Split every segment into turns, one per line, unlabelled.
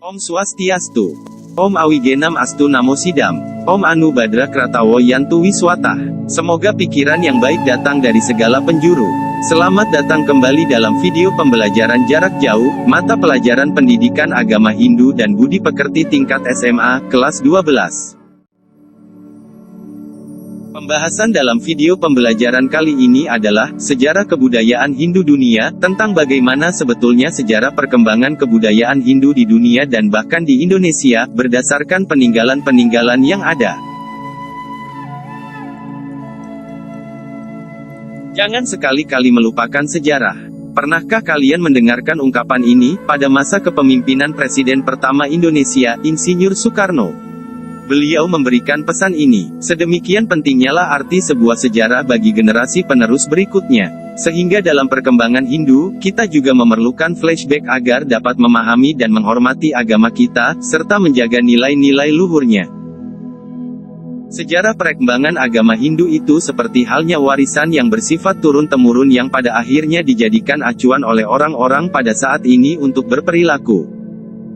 Om Swastiastu. Om Awigenam Astu Namo Sidam. Om Anu Badra Kratawo Yantu Wiswatah. Semoga pikiran yang baik datang dari segala penjuru. Selamat datang kembali dalam video pembelajaran jarak jauh, mata pelajaran pendidikan agama Hindu dan Budi Pekerti tingkat SMA, kelas 12. Pembahasan dalam video pembelajaran kali ini adalah sejarah kebudayaan Hindu dunia, tentang bagaimana sebetulnya sejarah perkembangan kebudayaan Hindu di dunia dan bahkan di Indonesia, berdasarkan peninggalan-peninggalan yang ada. Jangan sekali-kali melupakan sejarah. Pernahkah kalian mendengarkan ungkapan ini, pada masa kepemimpinan Presiden pertama Indonesia, Insinyur Soekarno? Beliau memberikan pesan ini, sedemikian pentingnya lah arti sebuah sejarah bagi generasi penerus berikutnya. Sehingga dalam perkembangan Hindu, kita juga memerlukan flashback agar dapat memahami dan menghormati agama kita, serta menjaga nilai-nilai luhurnya. Sejarah perkembangan agama Hindu itu seperti halnya warisan yang bersifat turun-temurun yang pada akhirnya dijadikan acuan oleh orang-orang pada saat ini untuk berperilaku.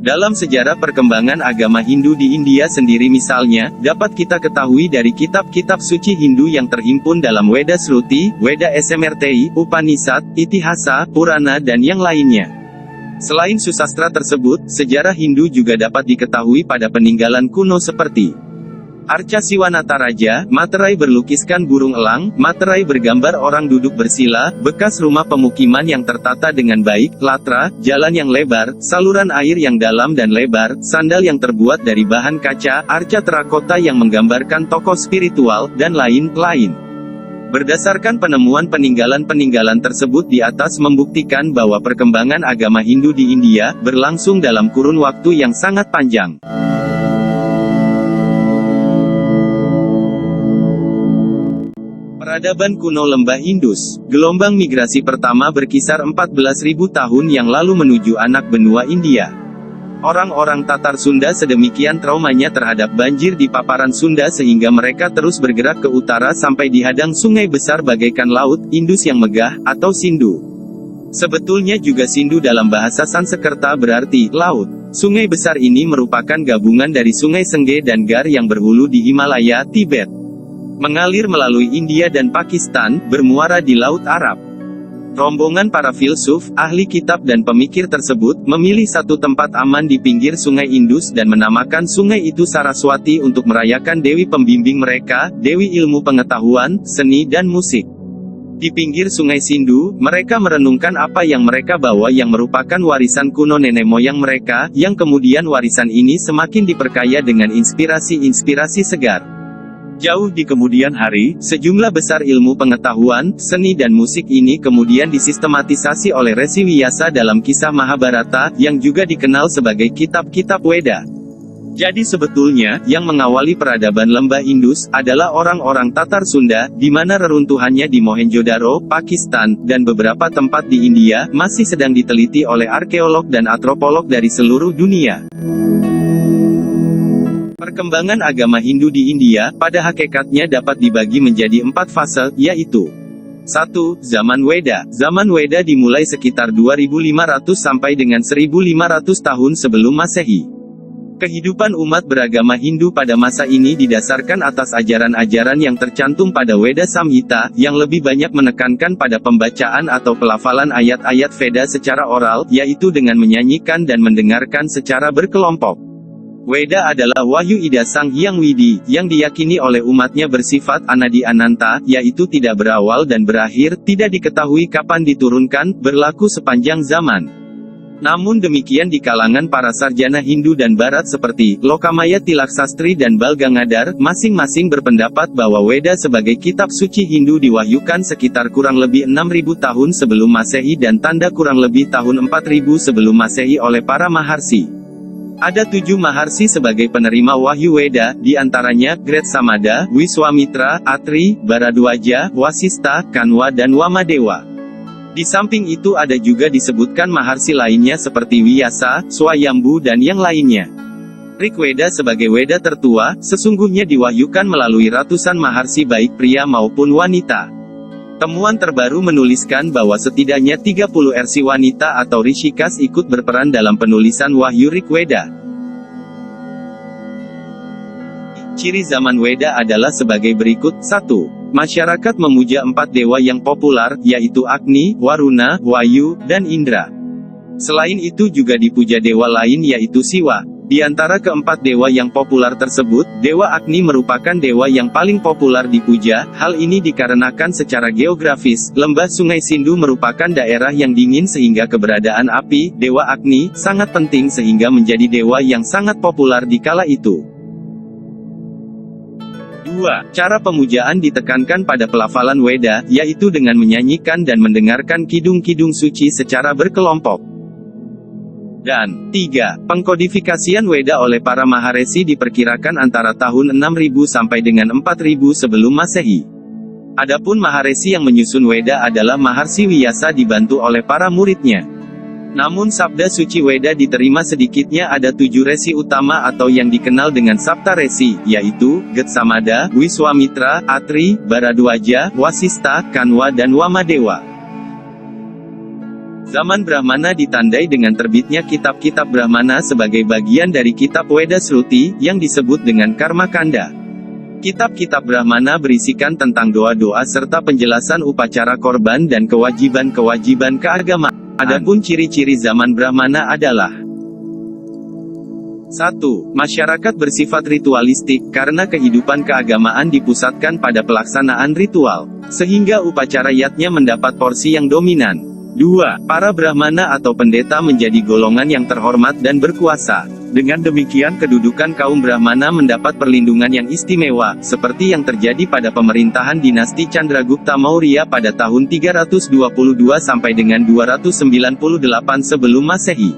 Dalam sejarah perkembangan agama Hindu di India sendiri misalnya, dapat kita ketahui dari kitab-kitab suci Hindu yang terhimpun dalam Weda Sruti, Weda Smrti, Upanishad, Itihasa, Purana dan yang lainnya. Selain susastra tersebut, sejarah Hindu juga dapat diketahui pada peninggalan kuno seperti Arca Siwanata Raja, materai berlukiskan burung elang, materai bergambar orang duduk bersila, bekas rumah pemukiman yang tertata dengan baik, latra, jalan yang lebar, saluran air yang dalam dan lebar, sandal yang terbuat dari bahan kaca, arca terakota yang menggambarkan tokoh spiritual, dan lain-lain. Berdasarkan penemuan peninggalan-peninggalan tersebut di atas membuktikan bahwa perkembangan agama Hindu di India, berlangsung dalam kurun waktu yang sangat panjang. Peradaban kuno lembah Indus. Gelombang migrasi pertama berkisar 14.000 tahun yang lalu menuju anak benua India. Orang-orang Tatar Sunda sedemikian traumanya terhadap banjir di paparan Sunda sehingga mereka terus bergerak ke utara sampai dihadang sungai besar bagaikan laut, Indus yang megah, atau Sindhu. Sebetulnya juga Sindhu dalam bahasa Sanskerta berarti laut. Sungai besar ini merupakan gabungan dari sungai Sengge dan Gar yang berhulu di Himalaya, Tibet. Mengalir melalui India dan Pakistan, bermuara di Laut Arab. Rombongan para filsuf, ahli kitab dan pemikir tersebut, memilih satu tempat aman di pinggir sungai Indus dan menamakan sungai itu Saraswati untuk merayakan dewi pembimbing mereka, dewi ilmu pengetahuan, seni dan musik. Di pinggir sungai Sindhu, mereka merenungkan apa yang mereka bawa yang merupakan warisan kuno nenek moyang mereka, yang kemudian warisan ini semakin diperkaya dengan inspirasi-inspirasi segar. Jauh di kemudian hari, sejumlah besar ilmu pengetahuan, seni dan musik ini kemudian disistematisasi oleh Resi Vyasa dalam kisah Mahabharata, yang juga dikenal sebagai kitab-kitab Weda. Jadi sebetulnya, yang mengawali peradaban lembah Indus, adalah orang-orang Tatar Sunda, di mana reruntuhannya di Mohenjo-daro, Pakistan, dan beberapa tempat di India, masih sedang diteliti oleh arkeolog dan antropolog dari seluruh dunia. Perkembangan agama Hindu di India, pada hakikatnya dapat dibagi menjadi 4 fase, yaitu 1. Zaman Weda. Zaman Weda dimulai sekitar 2500 sampai dengan 1500 tahun sebelum Masehi. Kehidupan umat beragama Hindu pada masa ini didasarkan atas ajaran-ajaran yang tercantum pada Weda Samhita, yang lebih banyak menekankan pada pembacaan atau pelafalan ayat-ayat Veda secara oral, yaitu dengan menyanyikan dan mendengarkan secara berkelompok. Weda adalah wahyu ida Sang Hyang Widi, yang diyakini oleh umatnya bersifat anadi ananta, yaitu tidak berawal dan berakhir, tidak diketahui kapan diturunkan, berlaku sepanjang zaman. Namun demikian di kalangan para sarjana Hindu dan Barat seperti Lokamaya Tilaksastri dan Bal Gangadhar, masing-masing berpendapat bahwa Weda sebagai kitab suci Hindu diwahyukan sekitar kurang lebih 6.000 tahun sebelum Masehi dan tanda kurang lebih tahun 4.000 sebelum Masehi oleh para Maharsi. Ada 7 Maharsi sebagai penerima wahyu Weda, di antaranya, Gret Samada, Wiswamitra, Atri, Baradwaja, Wasista, Kanwa dan Wamadewa. Di samping itu ada juga disebutkan Maharsi lainnya seperti Vyasa, Swayambhu dan yang lainnya. Rig Weda sebagai Weda tertua, sesungguhnya diwahyukan melalui ratusan Maharsi baik pria maupun wanita. Temuan terbaru menuliskan bahwa setidaknya 30 Rsi wanita atau Rishikas ikut berperan dalam penulisan Wahyu Rig Weda. Ciri-ciri zaman Weda adalah sebagai berikut. 1. Masyarakat memuja 4 dewa yang populer, yaitu Agni, Waruna, Wayu, dan Indra. Selain itu juga dipuja dewa lain yaitu Siwa. Di antara keempat dewa yang populer tersebut, Dewa Agni merupakan dewa yang paling populer dipuja. Hal ini dikarenakan secara geografis, lembah Sungai Sindu merupakan daerah yang dingin sehingga keberadaan api, Dewa Agni, sangat penting sehingga menjadi dewa yang sangat populer di kala itu. 2. Cara pemujaan ditekankan pada pelafalan Weda, yaitu dengan menyanyikan dan mendengarkan kidung-kidung suci secara berkelompok. Dan 3. Pengkodifikasian Weda oleh para Maharesi diperkirakan antara tahun 6000 sampai dengan 4000 sebelum Masehi. Adapun Maharesi yang menyusun Weda adalah Maharsi Wiyasa dibantu oleh para muridnya. Namun sabda suci Weda diterima sedikitnya ada 7 resi utama atau yang dikenal dengan Sapta Resi, yaitu Getsamada, Wiswamitra, Atri, Baradwaja, Wasista, Kanwa dan Wamadewa. Zaman Brahmana ditandai dengan terbitnya kitab-kitab Brahmana sebagai bagian dari kitab Weda Sruti, yang disebut dengan Karma Kanda. Kitab-kitab Brahmana berisikan tentang doa-doa serta penjelasan upacara korban dan kewajiban-kewajiban keagamaan. Adapun ciri-ciri zaman Brahmana adalah 1. Masyarakat bersifat ritualistik, karena kehidupan keagamaan dipusatkan pada pelaksanaan ritual, sehingga upacara yatnya mendapat porsi yang dominan. 2. Para Brahmana atau pendeta menjadi golongan yang terhormat dan berkuasa. Dengan demikian kedudukan kaum Brahmana mendapat perlindungan yang istimewa, seperti yang terjadi pada pemerintahan dinasti Chandragupta Maurya pada tahun 322 sampai dengan 298 sebelum Masehi.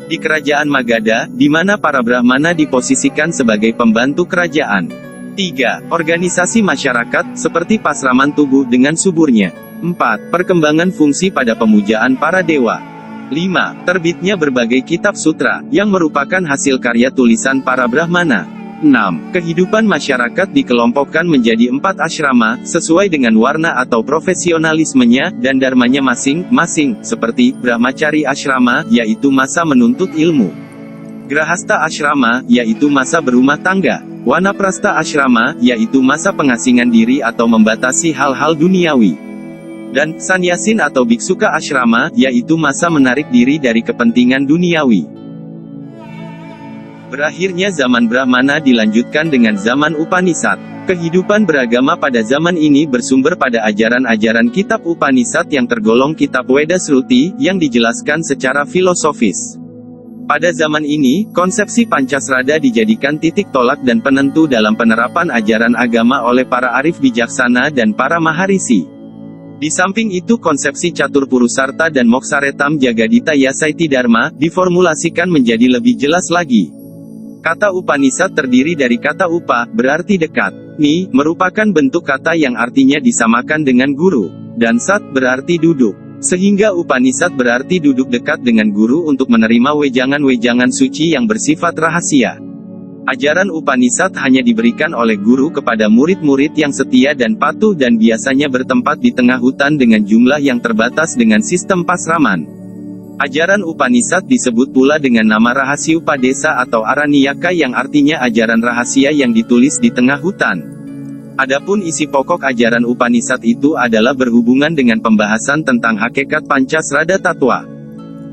Di kerajaan Magadha, di mana para Brahmana diposisikan sebagai pembantu kerajaan. 3. Organisasi masyarakat, seperti pasraman tubuh dengan suburnya. 4. Perkembangan fungsi pada pemujaan para dewa. 5. Terbitnya berbagai kitab sutra, yang merupakan hasil karya tulisan para Brahmana. 6. Kehidupan masyarakat dikelompokkan menjadi 4 asrama, sesuai dengan warna atau profesionalismenya, dan dharmanya masing-masing, seperti, Brahmacari asrama, yaitu masa menuntut ilmu. Grahasta asrama, yaitu masa berumah tangga. Wanaprastha asrama, yaitu masa pengasingan diri atau membatasi hal-hal duniawi. Dan Sannyasin atau Biksuka asrama, yaitu masa menarik diri dari kepentingan duniawi. Berakhirnya zaman Brahmana dilanjutkan dengan zaman Upanishad. Kehidupan beragama pada zaman ini bersumber pada ajaran-ajaran kitab Upanishad yang tergolong kitab Weda Sruti, yang dijelaskan secara filosofis. Pada zaman ini, konsepsi Pancasrada dijadikan titik tolak dan penentu dalam penerapan ajaran agama oleh para arif bijaksana dan para Maharisi. Di samping itu konsepsi Catur Purusarta dan Moksaretam Jagadita Yasaiti Dharma, diformulasikan menjadi lebih jelas lagi. Kata Upanishad terdiri dari kata upa, berarti dekat. Ni, merupakan bentuk kata yang artinya disamakan dengan guru. Dan sat, berarti duduk. Sehingga Upanishad berarti duduk dekat dengan guru untuk menerima wejangan-wejangan suci yang bersifat rahasia. Ajaran Upanishad hanya diberikan oleh guru kepada murid-murid yang setia dan patuh dan biasanya bertempat di tengah hutan dengan jumlah yang terbatas dengan sistem pasraman. Ajaran Upanishad disebut pula dengan nama Rahasiupadesa atau Aranyaka yang artinya ajaran rahasia yang ditulis di tengah hutan. Adapun isi pokok ajaran Upanishad itu adalah berhubungan dengan pembahasan tentang hakikat Pancasrada Tattwa.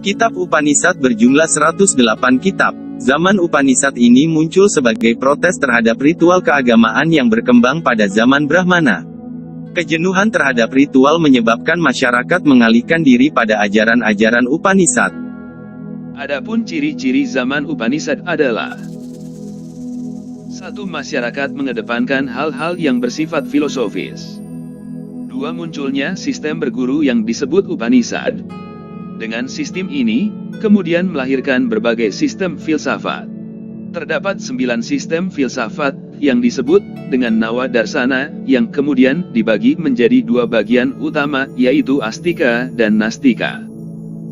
Kitab Upanishad berjumlah 108 kitab. Zaman Upanishad ini muncul sebagai protes terhadap ritual keagamaan yang berkembang pada zaman Brahmana. Kejenuhan terhadap ritual menyebabkan masyarakat mengalihkan diri pada ajaran-ajaran Upanishad.
Adapun ciri-ciri zaman Upanishad adalah 1. Masyarakat mengedepankan hal-hal yang bersifat filosofis. 2. Munculnya sistem berguru yang disebut Upanishad. Dengan sistem ini, kemudian melahirkan berbagai sistem filsafat. Terdapat 9 sistem filsafat, yang disebut dengan Nawa Darsana, yang kemudian dibagi menjadi 2 bagian utama, yaitu Astika dan Nastika.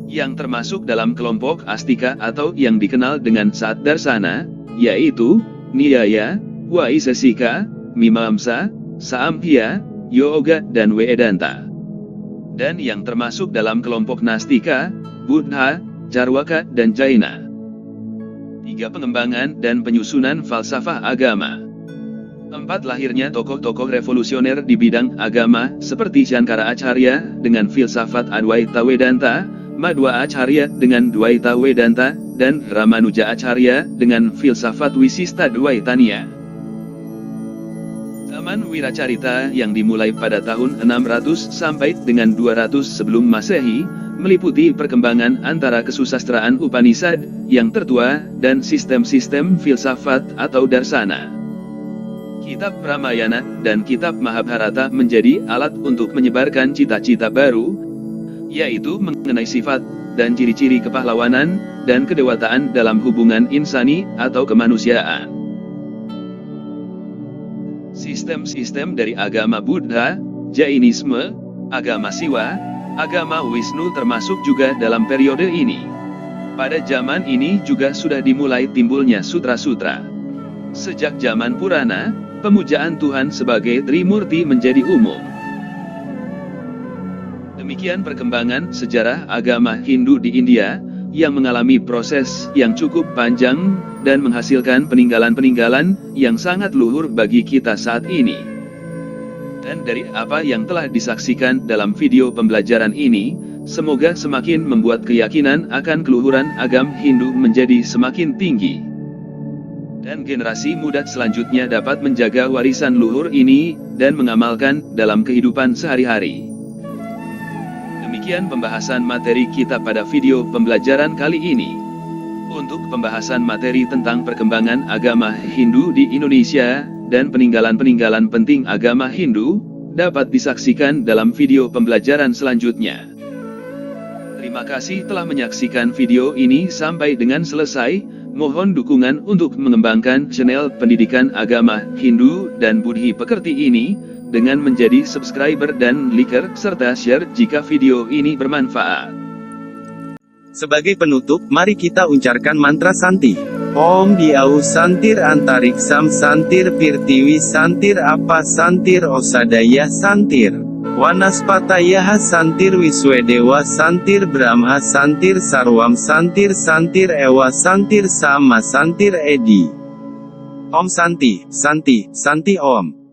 Yang termasuk dalam kelompok Astika atau yang dikenal dengan Sat Darsana, yaitu Nyaya, Vaisesika, Mimamsa, Samkhya, Yoga dan Vedanta. Dan yang termasuk dalam kelompok Nastika, Buddha, Charwaka dan Jaina. 3. Pengembangan dan penyusunan falsafah agama. 4. Lahirnya tokoh-tokoh revolusioner di bidang agama, seperti Shankara Acharya, dengan filsafat Adwaita Vedanta, Madhva Acharya, dengan Dwaita Vedanta, dan Ramanuja Acharya, dengan filsafat Wisista Dwaitanya. Zaman Wiracarita yang dimulai pada tahun 600 sampai dengan 200 sebelum Masehi, meliputi perkembangan antara kesusastraan Upanishad yang tertua dan sistem-sistem filsafat atau darsana. Kitab Ramayana dan Kitab Mahabharata menjadi alat untuk menyebarkan cita-cita baru, yaitu mengenai sifat dan ciri-ciri kepahlawanan dan kedewataan dalam hubungan insani atau kemanusiaan. Sistem-sistem dari agama Buddha, Jainisme, agama Siwa, agama Wisnu termasuk juga dalam periode ini. Pada zaman ini juga sudah dimulai timbulnya sutra-sutra. Sejak zaman Purana, pemujaan Tuhan sebagai Trimurti menjadi umum. Demikian perkembangan sejarah agama Hindu di India, yang mengalami proses yang cukup panjang, dan menghasilkan peninggalan-peninggalan yang sangat luhur bagi kita saat ini. Dan dari apa yang telah disaksikan dalam video pembelajaran ini, semoga semakin membuat keyakinan akan keluhuran agama Hindu menjadi semakin tinggi. Dan generasi muda selanjutnya dapat menjaga warisan luhur ini, dan mengamalkan dalam kehidupan sehari-hari. Demikian pembahasan materi kita pada video pembelajaran kali ini. Untuk pembahasan materi tentang perkembangan agama Hindu di Indonesia, dan peninggalan-peninggalan penting agama Hindu, dapat disaksikan dalam video pembelajaran selanjutnya. Terima kasih telah menyaksikan video ini sampai dengan selesai. Mohon dukungan untuk mengembangkan channel pendidikan agama Hindu dan Buddhi Pekerti ini, dengan menjadi subscriber dan liker, serta share jika video ini bermanfaat.
Sebagai penutup, mari kita ucapkan mantra Santi. Om Diau Santir Antariksam Santir Pirtiwi Santir Apa Santir Osadaya Santir Wanaspataya Santir Wiswedewa Santir Brahma Santir Sarwam Santir Santir Ewa Santir Sama Santir Edi. Om Santi, Santi, Santi Om.